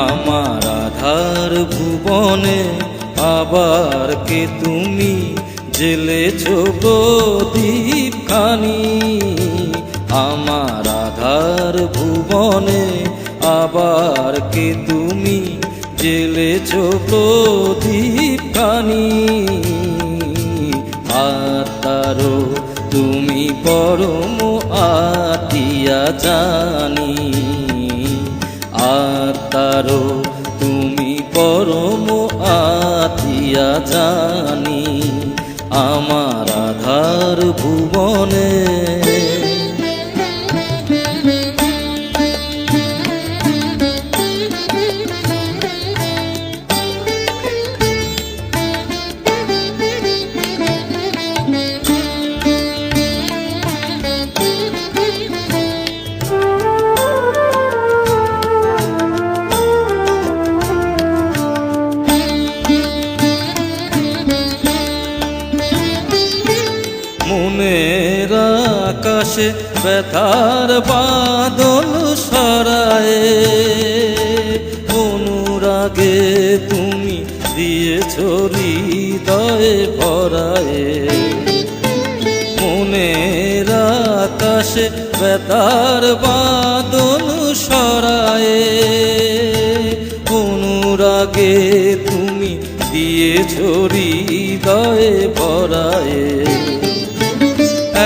আমার আধার ভুবনে আবার কে তুমি জ্বেলেছ প্রদীপ খানি। আমার আধার ভুবনে আবার কে তুমি জ্বেলেছ প্রদীপ খানি। আত্মারো তুমি পরম আতিয়া জানি। আত্মারো তুমি পরম আতিয়া জানি। আমার আধার ভুবনে মনের আকাশে ব্যথার বাদল সরায়ে অনুরাগে তুমি দিয়েছ হৃদয়ে ভরায়ে। মনের আকাশে ব্যথার বাদল সরায়ে অনুরাগে তুমি দিয়েছ হৃদয়ে ভরায়ে।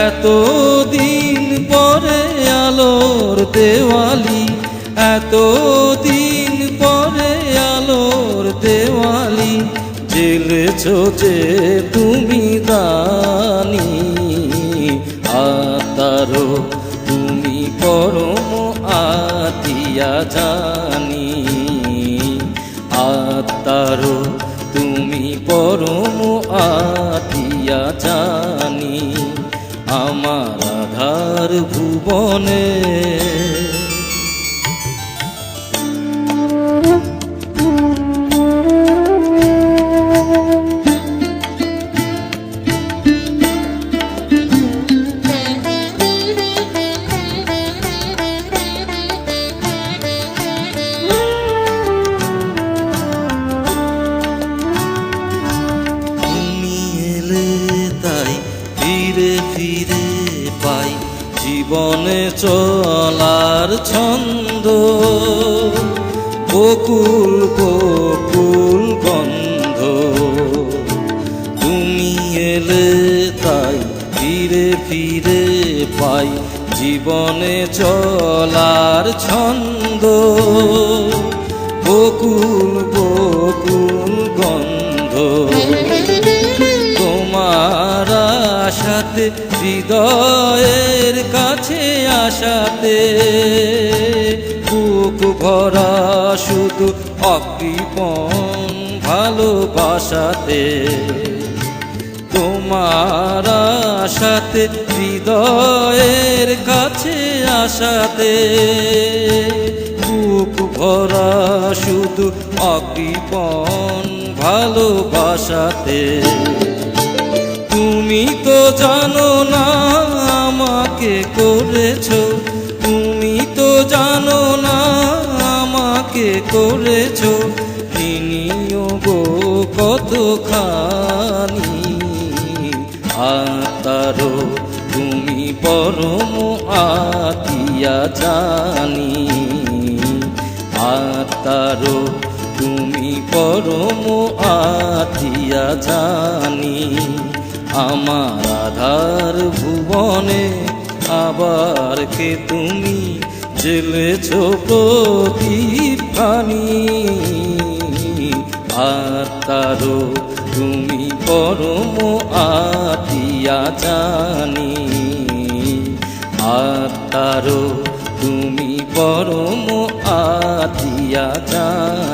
এতদিন পরে আলোর দেওয়ালি, এতদিন পরে আলোর দেওয়ালি জ্বেলেছ যে তুমি দানি। আত্মারো তুমি পরম আতিয়া জানি। আত্মারো তুমি পরম আতিয়া জানি। আমার আধার ভুবনে তুমি এলে তাই ফিরে ফিরে পাই জীবনে চলার ছন্দ। বকুল বকুল গন্ধ তুমি এলে তাই ফিরে ফিরে পাই জীবনে চলার ছন্দ। বকুল বকুল গন্ধ তোমার আশাতে হৃদয়ের কাছে আসাতে বুক ভরা শুধু অকৃপণ ভালোবাসাতে। তোমার আশাতে হৃদয়ের কাছে আসাতে বুক ভরা শুধু অকৃপণ ভালোবাসাতে। তুমি তো জানো না আমাকে করেছো, তুমি তো জানো না আমাকে করেছো নিয়োগ কতখানি। আত্মারো তুমি পরম আতিয়া জানি। আত্মারো তুমি পরম আতিয়া জানি। আমার আধার ভুবনে আবার কে তুমি জ্বেলেছ প্রদীপ খানি। আত্মারো তুমি পরম আতিয়া জানি। আত্মারো তুমি পরম আতিয়া জানি।